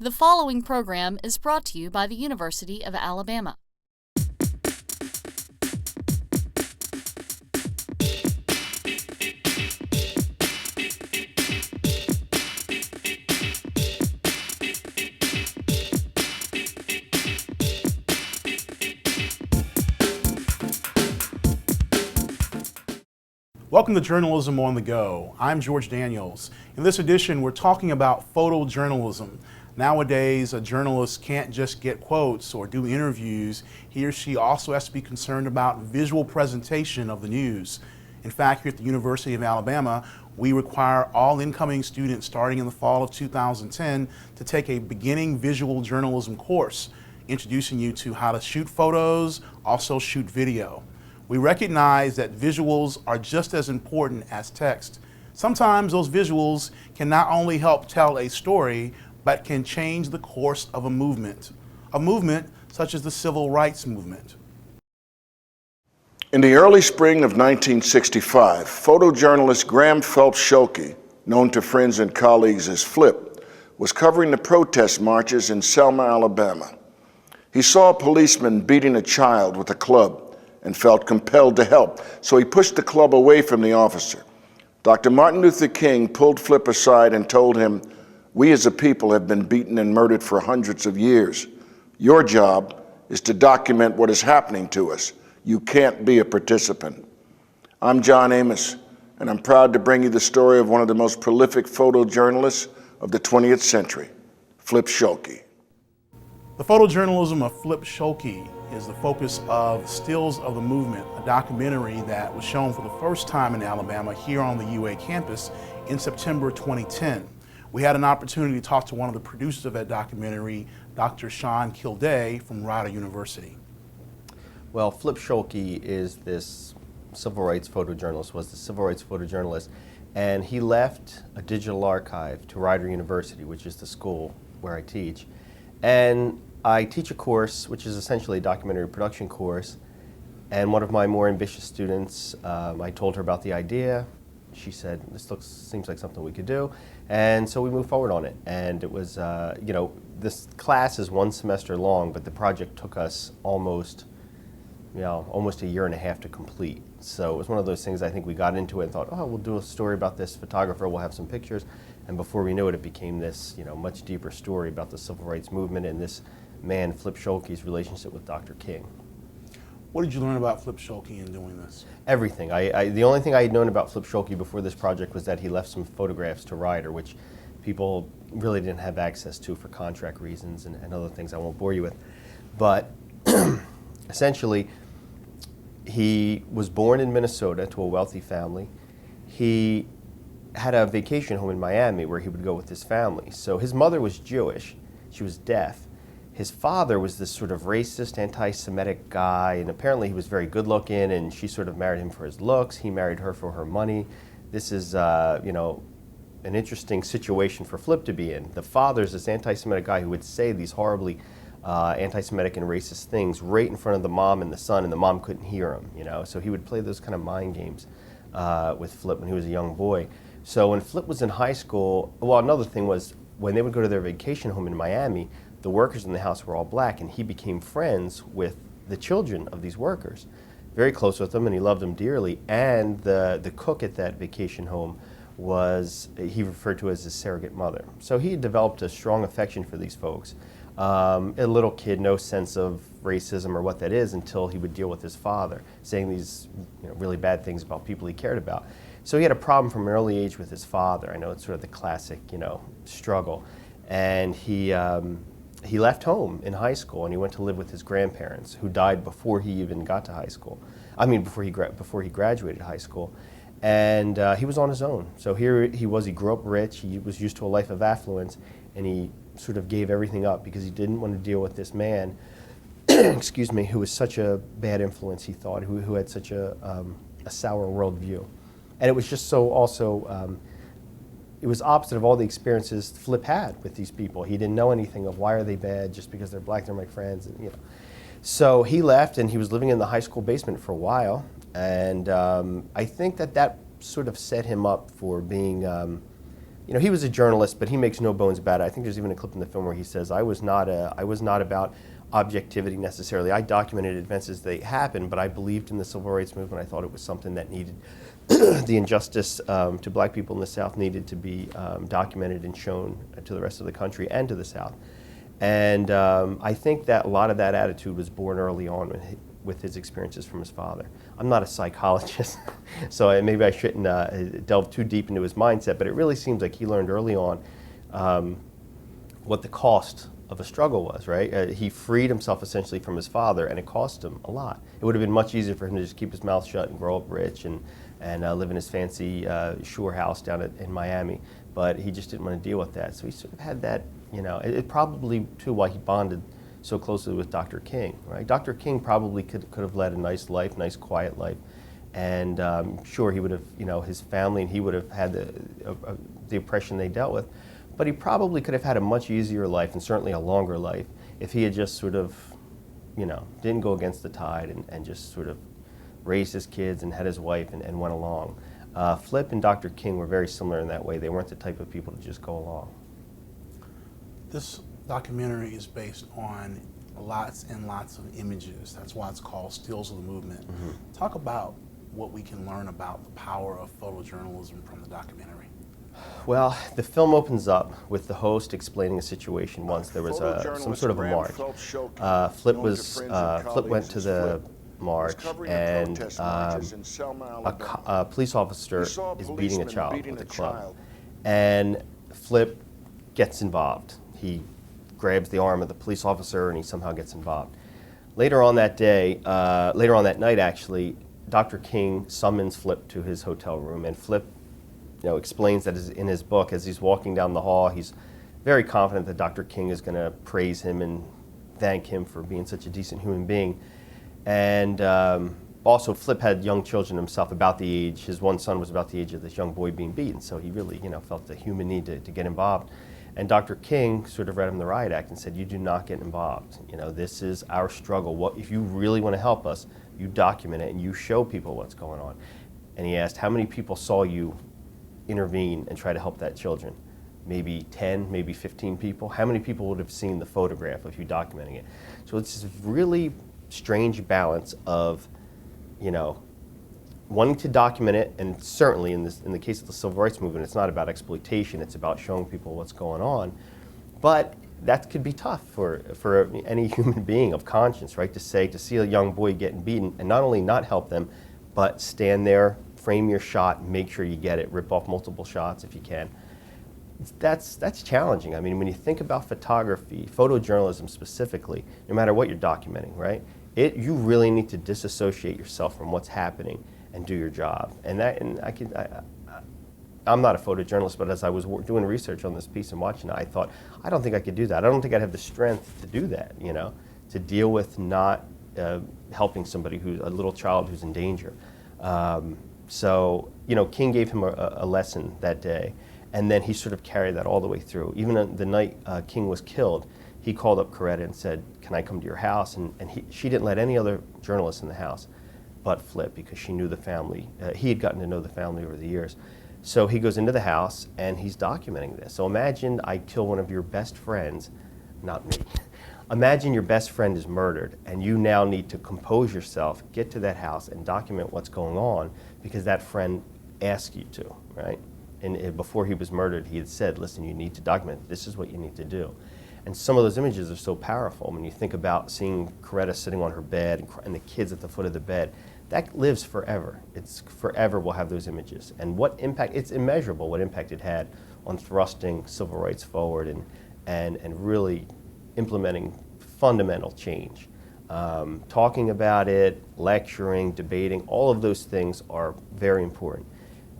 The following program is brought to you by the University of Alabama. Welcome to Journalism on the Go. I'm George Daniels. In this edition, we're talking about photojournalism. Nowadays, a journalist can't just get quotes or do interviews. He or she also has to be concerned about visual presentation of the news. In fact, here at the University of Alabama, we require all incoming students starting in the fall of 2010 to take a beginning visual journalism course, introducing you to how to shoot photos, also shoot video. We recognize that visuals are just as important as text. Sometimes those visuals can not only help tell a story, but can change the course of a movement such as the civil rights movement. In the early spring of 1965, photojournalist Graham Phelps Schuelke, known to friends and colleagues as Flip, was covering the protest marches in Selma, Alabama. He saw a policeman beating a child with a club and felt compelled to help, so he pushed the club away from the officer. Dr. Martin Luther King pulled Flip aside and told him, "We as a people have been beaten and murdered for hundreds of years. Your job is to document what is happening to us. You can't be a participant." I'm John Amos, and I'm proud to bring you the story of one of the most prolific photojournalists of the 20th century, Flip Schuelke. The photojournalism of Flip Schuelke is the focus of Stills of the Movement, a documentary that was shown for the first time in Alabama here on the UA campus in September 2010. We had an opportunity to talk to one of the producers of that documentary, Dr. Shawn Kildea from Rider University. Well, Flip Schuelke is this civil rights photojournalist, was the civil rights photojournalist, and he left a digital archive to Rider University, which is the school where I teach. And I teach a course, which is essentially a documentary production course, and one of my more ambitious students, I told her about the idea. She said, "This seems like something we could do," and so we moved forward on it. And it was, this class is one semester long, but the project took us almost a year and a half to complete. So it was one of those things. I think we got into it and thought, oh, we'll do a story about this photographer, we'll have some pictures, and before we knew it, it became this, much deeper story about the civil rights movement and this man, Flip Schuelke's relationship with Dr. King. What did you learn about Flip Schuelke in doing this? Everything. The only thing I had known about Flip Schuelke before this project was that he left some photographs to Rider, which people really didn't have access to for contract reasons and other things I won't bore you with. But essentially, he was born in Minnesota to a wealthy family. He had a vacation home in Miami where he would go with his family. So his mother was Jewish. She was deaf. His father was this sort of racist, anti-Semitic guy, and apparently he was very good looking, and she sort of married him for his looks. He married her for her money. This is, an interesting situation for Flip to be in. The father's this anti-Semitic guy who would say these horribly anti-Semitic and racist things right in front of the mom and the son, and the mom couldn't hear him, So he would play those kind of mind games with Flip when he was a young boy. So when Flip was in high school, well, another thing was when they would go to their vacation home in Miami, the workers in the house were all black, and he became friends with the children of these workers, very close with them, and he loved them dearly. And the cook at that vacation home was, he referred to as his surrogate mother. So he had developed a strong affection for these folks. A little kid, no sense of racism or what that is until he would deal with his father, saying these really bad things about people he cared about. So he had a problem from an early age with his father. I know it's sort of the classic, struggle. And he left home in high school and he went to live with his grandparents, who died before he even got to high school. I mean, before he graduated high school. And he was on his own. So here he was, he grew up rich, he was used to a life of affluence, and he sort of gave everything up because he didn't want to deal with this man, excuse me, who was such a bad influence, he thought, who had such a sour worldview. And it was just so also, it was opposite of all the experiences Flip had with these people. He didn't know anything of why are they bad, just because they're black, they're my friends, and So he left and he was living in the high school basement for a while. And I think that sort of set him up for being you know, he was a journalist, but he makes no bones about it. I think there's even a clip in the film where he says, I was not about objectivity necessarily. I documented events as they happened, but I believed in the civil rights movement. I thought it was something that needed, the injustice to black people in the South needed to be documented and shown to the rest of the country and to the South. And I think that a lot of that attitude was born early on with his experiences from his father. I'm not a psychologist, so maybe I shouldn't delve too deep into his mindset, but it really seems like he learned early on what the cost of a struggle was, right? He freed himself essentially from his father, and it cost him a lot. It would have been much easier for him to just keep his mouth shut and grow up rich and live in his fancy shore house down in Miami, but he just didn't want to deal with that. So he sort of had that, you know, it probably too why he bonded so closely with Dr. King, right? Dr. King probably could have led a nice life, nice quiet life, and sure he would have, you know, his family and he would have had the oppression they dealt with, but he probably could have had a much easier life and certainly a longer life if he had just sort of, you know, didn't go against the tide and just sort of raised his kids and had his wife and went along. Flip and Dr. King were very similar in that way. They weren't the type of people to just go along. This documentary is based on lots and lots of images. That's why it's called Stills of the Movement. Mm-hmm. Talk about what we can learn about the power of photojournalism from the documentary. Well, the film opens up with the host explaining a situation once. There was some sort of a march. Flip went to the march, and a police officer is beating a child with a club. And Flip gets involved. He grabs the arm of the police officer and he somehow gets involved. Later on that night actually, Dr. King summons Flip to his hotel room, and Flip, you know, explains that in his book, as he's walking down the hall, he's very confident that Dr. King is going to praise him and thank him for being such a decent human being. And also, Flip had young children himself, about the age, his one son was about the age of this young boy being beaten, so he really, you know, felt the human need to get involved. And Dr. King sort of read him the riot act and said, you do not get involved. You know, this is our struggle. What if you really want to help us, you document it and you show people what's going on. And he asked, how many people saw you intervene and try to help that children? Maybe 10, maybe 15 people. How many people would have seen the photograph of you documenting it? So it's this really strange balance of, you know, wanting to document it, and certainly in the case of the civil rights movement, it's not about exploitation, it's about showing people what's going on. But that could be tough for any human being of conscience, right? To see a young boy getting beaten and not only not help them, but stand there, frame your shot, make sure you get it, rip off multiple shots if you can. That's challenging. I mean, when you think about photography, photojournalism specifically, no matter what you're documenting, right? You really need to disassociate yourself from what's happening and do your job. I'm not a photojournalist, but as I was doing research on this piece and watching it, I thought, I don't think I could do that. I don't think I'd have the strength to do that, you know, to deal with not helping somebody a little child who's in danger. So, you know, King gave him a lesson that day, and then he sort of carried that all the way through. Even the night King was killed, he called up Coretta and said, can I come to your house? And she didn't let any other journalists in the house but Flip, because she knew the family. He had gotten to know the family over the years. So he goes into the house and he's documenting this. So imagine I kill one of your best friends, not me. Imagine your best friend is murdered and you now need to compose yourself, get to that house and document what's going on because that friend asked you to, right? And before he was murdered, he had said, listen, you need to document, this is what you need to do. And some of those images are so powerful. When you think about seeing Coretta sitting on her bed and the kids at the foot of the bed, that lives forever. It's forever we'll have those images. And what impact, it's immeasurable what impact it had on thrusting civil rights forward and really implementing fundamental change. Talking about it, lecturing, debating, all of those things are very important.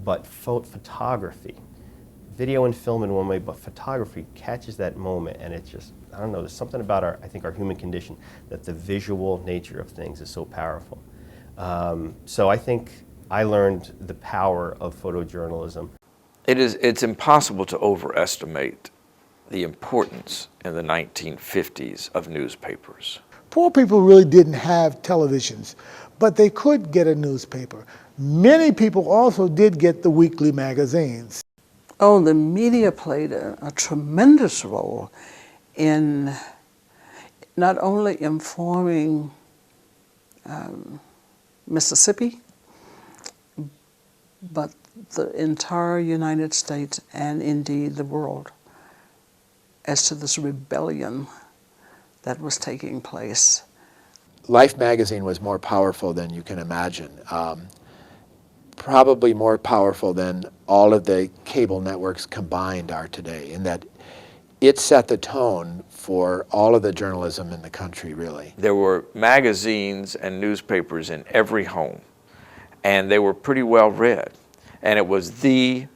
But photography, video and film in one way, but photography catches that moment, and it's just, I don't know, there's something about I think our human condition, that the visual nature of things is so powerful. So I think I learned the power of photojournalism. It's impossible to overestimate the importance in the 1950s of newspapers. Poor people really didn't have televisions, but they could get a newspaper. Many people also did get the weekly magazines. Oh, the media played a tremendous role in not only informing Mississippi, but the entire United States and indeed the world as to this rebellion that was taking place. Life magazine was more powerful than you can imagine. Probably more powerful than all of the cable networks combined are today, in that it set the tone for all of the journalism in the country, really. There were magazines and newspapers in every home, and they were pretty well read. And it was the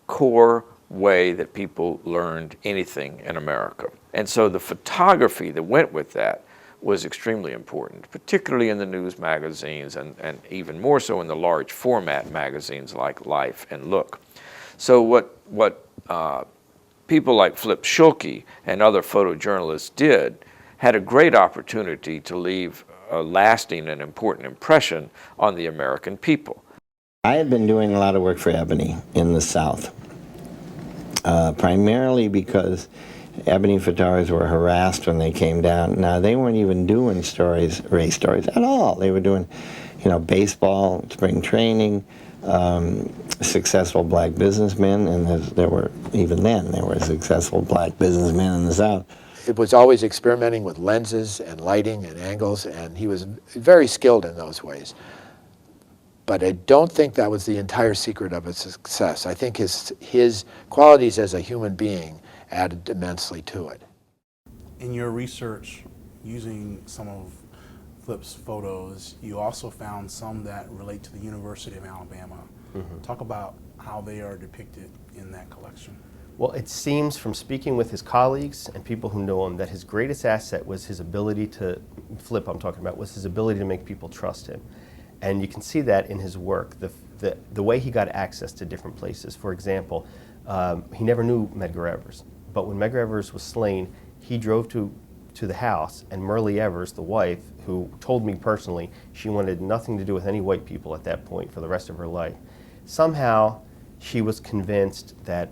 core way that people learned anything in America. And so the photography that went with that was extremely important, particularly in the news magazines and even more so in the large format magazines like Life and Look. So what people like Flip Schulke and other photojournalists did had a great opportunity to leave a lasting and important impression on the American people. I had been doing a lot of work for Ebony in the South, primarily because Ebony photographers were harassed when they came down. Now, they weren't even doing stories, race stories at all. They were doing, baseball, spring training, successful black businessmen, and there were successful black businessmen in the South. It was always experimenting with lenses and lighting and angles, and he was very skilled in those ways. But I don't think that was the entire secret of his success. I think his qualities as a human being added immensely to it. In your research, using some of Flip's photos, you also found some that relate to the University of Alabama. Mm-hmm. Talk about how they are depicted in that collection. Well, it seems from speaking with his colleagues and people who know him that his greatest asset was his ability to, Flip I'm talking about, was his ability to make people trust him. And you can see that in his work, the way he got access to different places. For example, he never knew Medgar Evers. But when Medgar Evers was slain, he drove to the house, and Myrlie Evers, the wife, who told me personally she wanted nothing to do with any white people at that point for the rest of her life, somehow she was convinced that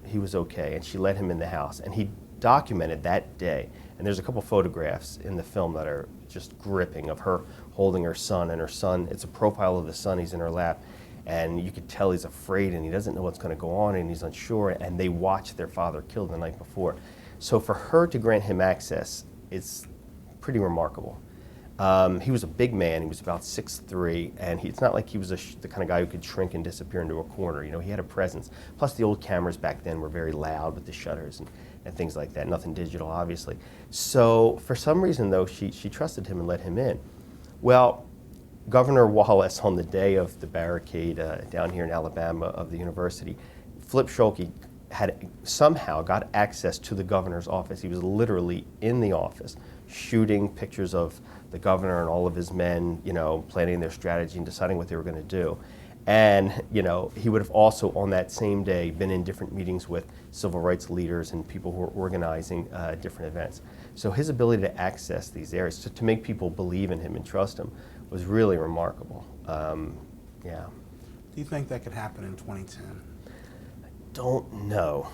he was okay, and she let him in the house. And he documented that day. And there's a couple photographs in the film that are just gripping of her holding her son, and her son, it's a profile of the son, he's in her lap. And you could tell he's afraid and he doesn't know what's going to go on and he's unsure, and they watched their father killed the night before. So for her to grant him access is pretty remarkable. He was a big man, he was about 6'3", and it's not like he was the kind of guy who could shrink and disappear into a corner. He had a presence. Plus the old cameras back then were very loud with the shutters and things like that, nothing digital obviously. So for some reason though, she trusted him and let him in. Well, Governor Wallace, on the day of the barricade down here in Alabama of the university, Flip Schulke had somehow got access to the governor's office. He was literally in the office shooting pictures of the governor and all of his men, planning their strategy and deciding what they were going to do. And, he would have also on that same day been in different meetings with civil rights leaders and people who were organizing different events. So his ability to access these areas, to make people believe in him and trust him, was really remarkable. Yeah. Do you think that could happen in 2010? I don't know.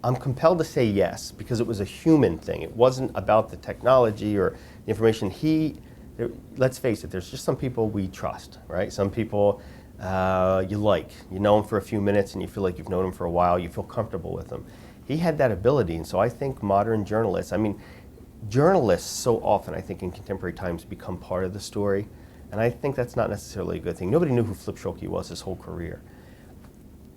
I'm compelled to say yes, because it was a human thing. It wasn't about the technology or the information. Let's face it, there's just some people we trust, right? Some people you know them for a few minutes and you feel like you've known them for a while, you feel comfortable with them. He had that ability, and so I think modern journalists, journalists so often, I think, in contemporary times become part of the story, and I think that's not necessarily a good thing. Nobody knew who Flip Schulke was his whole career.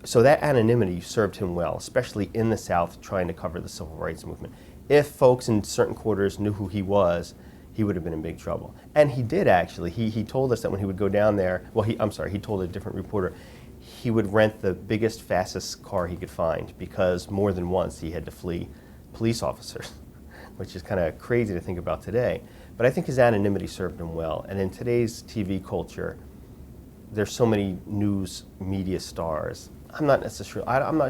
So that anonymity served him well, especially in the South trying to cover the civil rights movement. If folks in certain quarters knew who he was, he would have been in big trouble. And he did actually. He told us that when he would go down there, he told a different reporter, he would rent the biggest, fastest car he could find, because more than once he had to flee police officers, which is kind of crazy to think about today. But I think his anonymity served him well. And in today's TV culture, there's so many news media stars. I'm not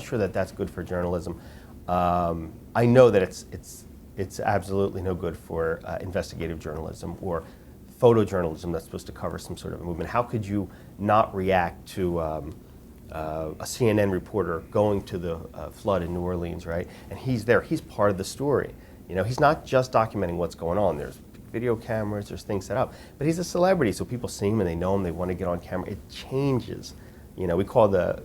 sure that that's good for journalism. I know that it's absolutely no good for investigative journalism or photojournalism that's supposed to cover some sort of a movement. How could you not react to a CNN reporter going to the flood in New Orleans, right? And he's there. He's part of the story. You know, he's not just documenting what's going on. There's video cameras, there's things set up. But he's a celebrity, so people see him and they know him, they want to get on camera. It changes. You know, we call the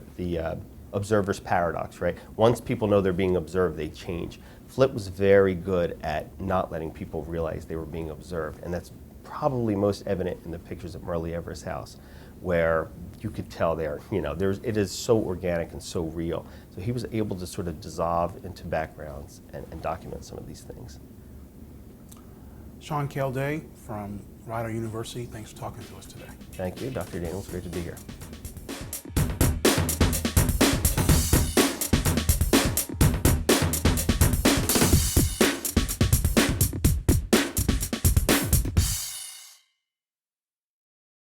observer's paradox, right? Once people know they're being observed, they change. Flip was very good at not letting people realize they were being observed, and that's probably most evident in the pictures at Myrlie Everett's house, where you could tell there, you know, it is so organic and so real. So he was able to sort of dissolve into backgrounds and document some of these things. Shawn Kildea from Rider University, thanks for talking to us today. Thank you, Dr. Daniels. Great to be here.